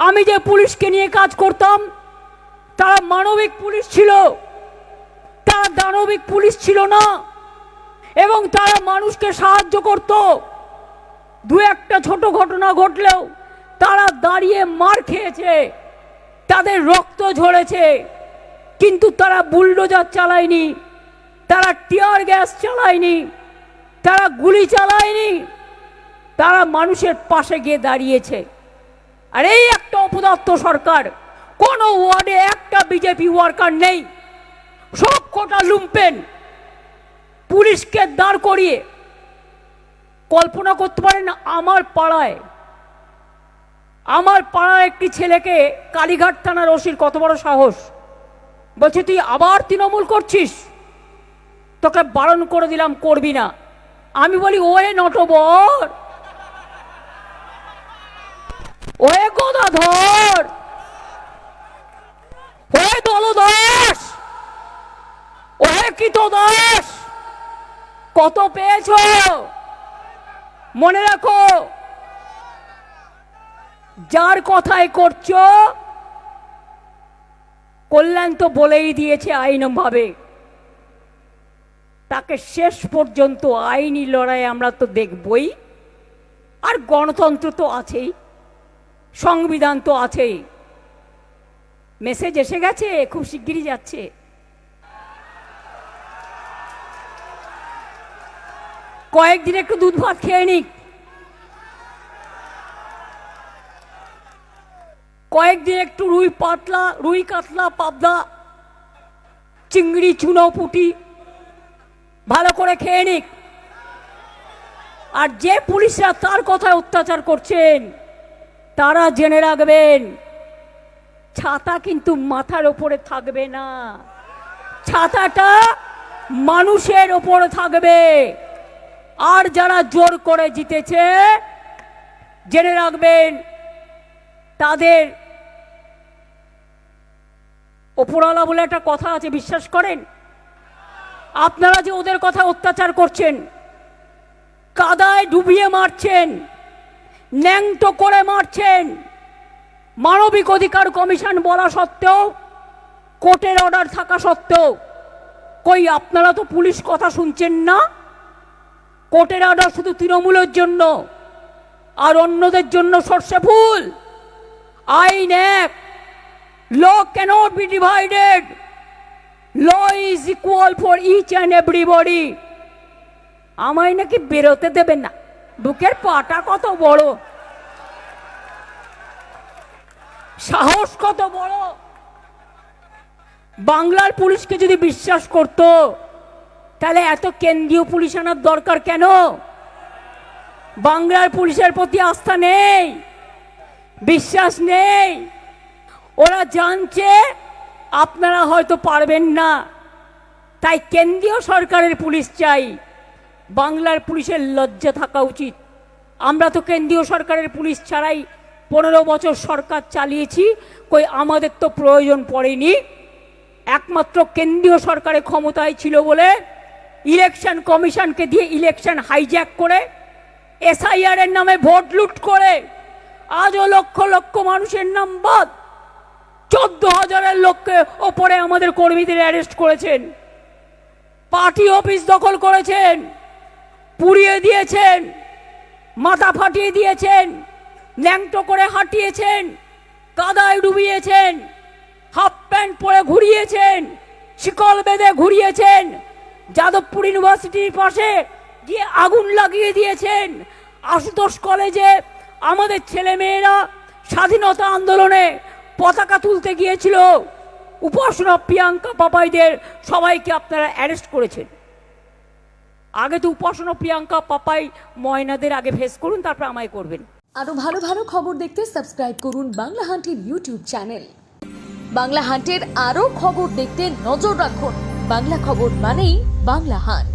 আমি যে পুলিশকে নিয়ে কাজ করতাম তারা মানবিক পুলিশ ছিল, তারা দানবিক পুলিশ ছিল না, এবং তারা মানুষকে সাহায্য করত। দু একটা ছোট ঘটনা ঘটলেও তারা দাঁড়িয়ে মার খেয়েছে, তাদের রক্ত ঝরেছে, কিন্তু তারা বুলডোজার চালায়নি, তারা টিয়ার গ্যাস চালায়নি, তারা গুলি চালায়নি, তারা মানুষের পাশে গিয়ে দাঁড়িয়েছে। আর এই একটা অপদার্থ সরকার, কোনো ওয়ার্ডে একটা বিজেপি ওয়ার্কার নেই, সব কটা লুম্পেন। পুলিশকে দাঁড় করিয়ে কল্পনা করতে পারেন আমার পাড়ায় একটি ছেলেকে কালীঘাট থানার ওসির কত বড় সাহস, বলছে তুই আবার তৃণমূল করছিস, তোকে বারণ করে দিলাম করবি না। আমি বলি way Natwar, way Gadadhar, way দলদাস, ওহে কৃতদাস, কত পেয়েছ মনে রাখো। যার কথাই করছো কল্যাণ তো বলেই দিয়েছে আইনভাবে, তাকে শেষ পর্যন্ত আইনি লড়াই আমরা তো দেখবই। আর গণতন্ত্র তো আছেই, সংবিধান তো আছেই। মেসেজ এসে গেছে, খুব শিগগিরই যাচ্ছে। কয়েকদিন একটু দুধ ভাত খেয়ে নিক, কয়েকদিন একটু রুই কাতলা পাবদা চিংড়ি চুনো পুটি ভালো করে খেয়ে নিক। আর যে পুলিশরা তার কথায় অত্যাচার করছেন তারা জেনে রাখবেন, ছাতা কিন্তু মাথার ওপরে থাকবে না, ছাতাটা মানুষের ওপরে থাকবে। আর যারা জোর করে জিতেছে জেনে রাখবেন, তাদের ওপরওয়ালা বলে একটা কথা আছে, বিশ্বাস করেন? আপনারা যে ওদের কথা অত্যাচার করছেন, কাদায় ডুবিয়ে মারছেন, ন্যাংটো করে মারছেন, মানবিক অধিকার কমিশন বলা সত্ত্বেও, কোর্টের অর্ডার থাকা সত্ত্বেও, কই আপনারা তো পুলিশ কথা শুনছেন না? কোর্টের অর্ডার শুধু তৃণমূলের জন্য আর অন্যদের জন্য সর্ষে ফুল। আইন এক, law cannot be divided, law is equal for each and everybody। আমায় নাকি বেরোতে দেবেন না, বুকের পাটা কত বড়, সাহস কত বড়। বাংলার পুলিশকে যদি বিশ্বাস করত তাহলে এত কেন্দ্রীয় পুলিশ আনার দরকার কেন? বাংলার পুলিশের প্রতি আস্থা নেই, বিশ্বাস নেই। ওরা জানছে আপনারা হয়তো পারবেন না, তাই কেন্দ্রীয় সরকারের পুলিশ চাই। বাংলার পুলিশের লজ্জা থাকা উচিত। আমরা তো কেন্দ্রীয় সরকারের পুলিশ ছাড়াই 15 বছর সরকার চালিয়েছি, কই আমাদের তো প্রয়োজন পড়েনি। একমাত্র কেন্দ্রীয় সরকারের ক্ষমতায় ছিল বলে ইলেকশন কমিশনকে দিয়ে ইলেকশন হাইজ্যাক করে, এসআইআর এর নামে ভোট লুট করে আজও লক্ষ লক্ষ মানুষের নাম বাদ। 14,000-এর লোককে ওপরে আমাদের কর্মীদের অ্যারেস্ট করেছেন, পার্টি অফিস দখল করেছেন, পুড়িয়ে দিয়েছেন, মাথা ফাটিয়ে দিয়েছেন, ল্যাংটো করে হাঁটিয়েছেন, কাদায় ডুবিয়েছেন, হাফ প্যান্ট পরে ঘুরিয়েছেন, শিকল বেঁধে ঘুরিয়েছেন, যাদবপুর ইউনিভার্সিটির পাশে গিয়ে আগুন লাগিয়ে দিয়েছেন। আশুতোষ কলেজে আমাদের ছেলেমেয়েরা স্বাধীনতা আন্দোলনে পতাকা তুলতে গিয়েছিল, উপাসনা প্রিয়াঙ্কা পাপাইদের সবাইকে আপনারা অ্যারেস্ট করেছেন। আগে তো উপাসনা প্রিয়াঙ্কা পাপাই ময়নাদের আগে ফেস করুন, তারপর আমায় করবেন। আরো ভালো ভালো খবর দেখতে সাবস্ক্রাইব করুন বাংলা হান্টের ইউটিউব চ্যানেল। বাংলা হান্টের আরো খবর দেখতে নজর রাখুন। বাংলা খবর মানেই বাংলা হান্ট।